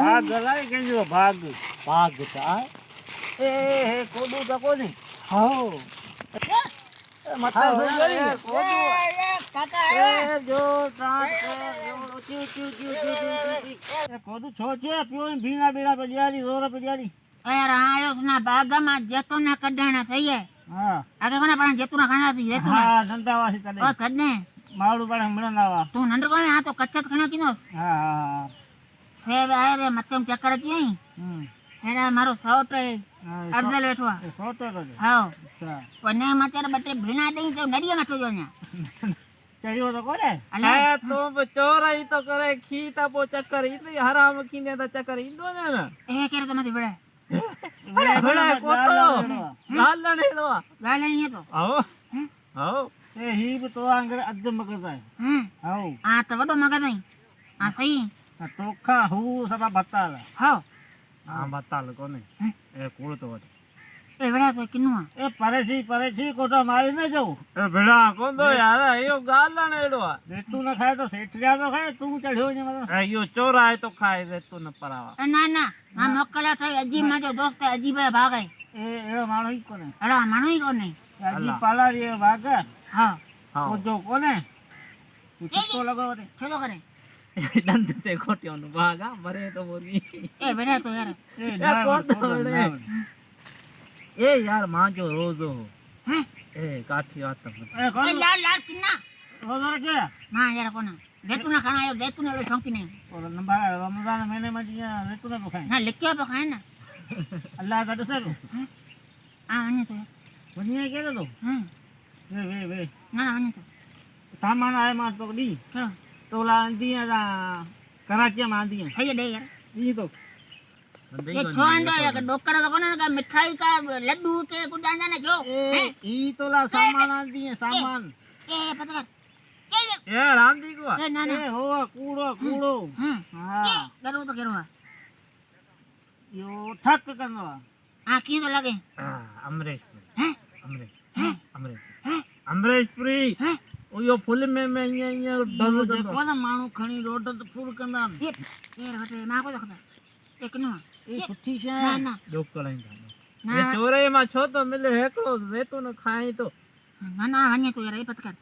ભાગ લાય કેજો ભાગ ભાગ ચાય એ કોડું તો કોને હાઉ મતા હા, જોઈ કોડું કાકા જો સાત ચુ ચુ ચુ ચુ કોડું છો છે પ્યો ભીના બીના પડિયારી રોરા પડિયારી અરે આયો ના બાગામાં જેતોના કડાણા થઈએ હા આગે કોના પણ જેતુના ખાના થી જેતુના હા સંતાવાસી તને ઓ કડને માળું પાડે હમણાં લાવા તું નંદર કોને આ તો કચ્ચત ખાના કીનો હા હા ફેબ આય રે મતમ ચક્કર કી એના મારો સૌટ અર્ધલ બેઠવા સોતો તો હાઉ અચ્છા પને મચાર બટે ભીના દઈ તો નડિયા માં થયો ન્યા ચડ્યો તો કોને અલે તો ચોરાઈ તો કરે ખીતા પો ચક્કર ઈ તો હરામ કીને તો ચક્કર ઈ દો ને એ કેરે તો મથી બડે ભલે કોતો ગાલણ હેડો ગાલે અહીંયા તો આવો આવો એ હીબ તો આંગર અદ્દ મગતા હે હાઉ આ તો વડો મગજ નહીં આ સહી તોખા હું સબા બતાલા હાઉ આ બતાલ કોને એ કોળ તો વટ એ વડા તો કિન્નું એ પરેછી કોટા મારી ન જાઉં એ ભેડા કોણ તો યાર એયો ગાલણ હેડો રેતું ન ખાય તો સેઠિયા તો ખાય તું ચડ્યો છે મારો એયો ચોરાય તો ખાય રે તું ન પરાવા ના ના આ મોકલા થઈ અજીબ માજો દોસ્ત અજીબ ભાગાય એ એનો માણો ઈ કોને અલા માણોઈ કોને આજી પાલારી વાગ હા ઓ જો કોને તું ચિત્તો લગાવ રે છેદો કરે દંત તે ખોટ્યો નું ભાગા મરે તો મોરી એ બેડા તો યાર એ કોણ એ યાર માજો રોજો હે એ કાઠી વાત એ એ કોણ લાલ લાલ કિન્ના રોજો કે ના યાર કોના દેતુના ખાના આયો દેતુને એવડો શોંકી નહીં ઓર નંબર રમજાન મહિને માં જીયા રેતું ન ખાય ના લખ્યા તો ખાય ને અલ્લાહ કા દસરો આ આને તો બનિયા કે તો હે વે ના ના આને તો સામાન આય માં તો દી ચલો તોલા અંદિયા કરાચી માં અંદિયા થઈ દે યાર ઈ તો ये छो अंदर या के डोकर तो कोने का मिठाई का लड्डू के कुछ जाना ना जो हैं ઈ તોલા સામાન અંદિયા સામાન ए पता कर એ રામજી કો ए ना ना એ હો કૂડો हां હા करो तो करो યો ઠક કરනවා आंखी तो लगे અમરેશ हैं અમરેશપુરી हैं ઓયો ફૂલ મે અહીંયા દસ કોને માણું ખણી રોડ તો ફૂલ કંદા ये रटे ना को देखो एक नो એ સુઠી છે ना ना ડોકળાઈ એ ना ચોરાઈ માં છો તો મિલે હેકલો રેતો ન ખાય તો ना ना वन्य तो यार ये पता कर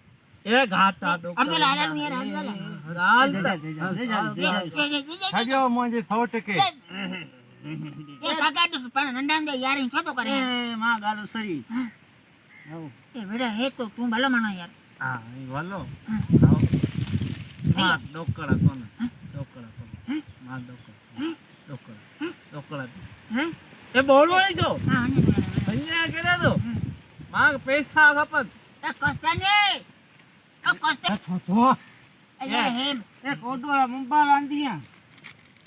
એ ઘાટા अब तो लाला नु यार अब ગાલ હજો મોજે ફોટકે ये काका तो पण नंदान दे यार इन तो करे એ માં ગાલો સરી ए बेटा है तो तू भलो मानो यार હા ઈ વાલો हाँ। માં ડોકળા કોને ડોકળા કોને માં ડોકળા हैं એ બોલવો નહીં જો हां वन्य तो यार અહીંયા કરે તો માં પૈસા ખપત ए कोस्ताने ओ कोस्ता તો ये है એ કોટો મુંબા રાંધિયા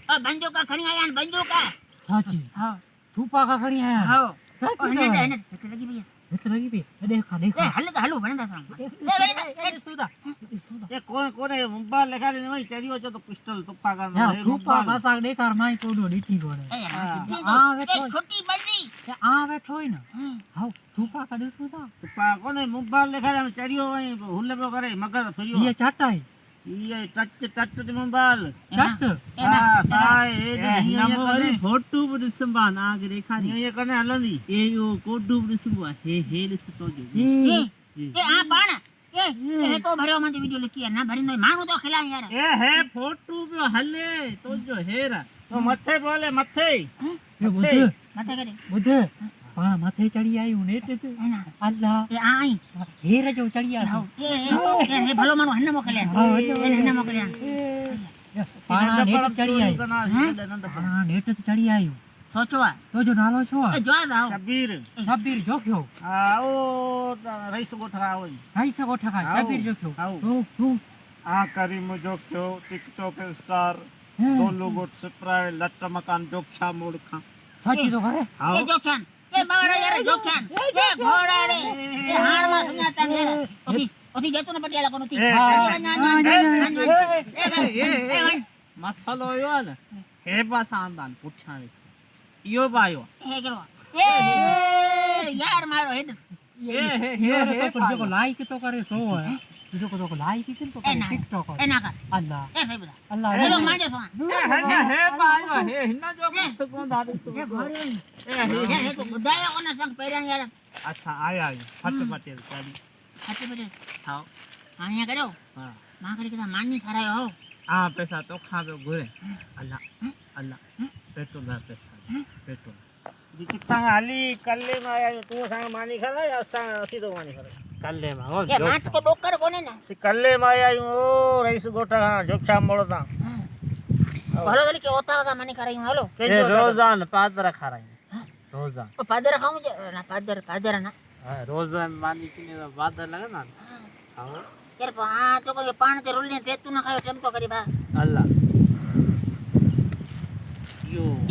ओ बंदूक का खणी आया बंदूक का સાચી हां થૂપા કા ખણી આયા हां સાચી ओ તો ने तो लगी भैया મિત્ર લગી બે દેખા ए हल्लो बनदा संग ए बेटा સુદા એ કોને મુંબા લગાડી ને ચડ્યો છે તો પિસ્તોલ તુપ્પા કા યા થૂપા પાસા દેખાર માઈ કોડો નીચી ગોડે ए हाँ, यार छोटी बंदी આ બેઠો હોય ને હાઉ થૂપા કાઢી સુદા તુપ્પા કોને મુંબા લગાડી ચડ્યો હોય હુલ્લે પો કરે મગર ફર્યો ઈ ચાટાઈ ઈ ટચ મુંબાલ ચટ एना હા સાય એ નમોરી ફોટો બડ સંબા નાગ રેખાની એ કને હલંદી એ યો કોડુ બડ સંબા હે હે લસતો જો ए आ पाण ए तो भरो मन वीडियो लिखी है ना भरी नहीं मांगू तो खिला यार એ હે ફોટો બ્યો હલે તો જો હેરા તો મથે બોલે મથે એ બુધે मत करे બુધે પા માથે ચડી આયું ને એટલે एना અલ્લાહ ए आई હેર જો ચડી આયું ए भलो मानो हन्ना मोकल्या ए हन्ना मोकल्या પાણા નેટ ચડી આયું પાણા નેટ ચડી આયું सोचवा તો જો નાલો છો ए जो जाओ શબીર શબીર જોખ્યો આવો રઈસ ગોઠરા હોય હાઈ સગો ઠકા શબીર જોખ્યો આવો. હું આ કરી મુજો ક્યો ટિકટોક સ્ટાર દોલો ગોટ સપ્રાય લટ્ટ મકાન જોખ્યા મોડખા સાચી તો કરે ए जोख्यान ए बावड़ा यार जोख्यान ए घोड़ा रे ए हार मा संगाता ने ओती जेतो न पटियाला कोन ओती એ મસાલો આયો ને હે બા સાંદાન પૂછાવે ઈયો બાયો ए करो ए यार मारो हेड એ હે હે હે લાઈક તો કરે સો को लाइक ही तो ए ना टिकटॉक ए ना कर अल्लाह ए सही बता अल्लाह એ લોકો માંગે છો હે પાયો હે હિના જો મસ્ત કોણ દાદુ તો એ ઘરે એ એ તો બધાય કોને સંગ પહેર્યા યાર અચ્છા આયા ફટ પટેલ ચાલી હાચી બેટે થાવ આણિયા કર્યો હા માં કરી કીધા માની ખરાયો હો આ પૈસા તો ખાવે ઘરે અલ્લાહ અલ્લાહ પેટ્રોલ ના પૈસા પેટ્રોલ कितना हाली कल्ले में आया तू सांग मानी खा या सांग असी तो मानी खा कल्ले में हो એ માચ કો ડોકર કોને ને कल्ले में आया ओ रईस गोटा जोक्षा मोड़ता ભલો દલી કે હોતા હતા માની ખરાયો હાલો એ રોજાન પાદરા ખરાઈ રોજાન ઓ પાદર ખાવું છે ના પાદર ના હા રોજાન માની ચીને પાદર લગે ના આવો યાર આ તો કોઈ પાણ તે રૂલ ને તે તું ના ખાયો ચમતો કરી બા અલ્લાહ યો કે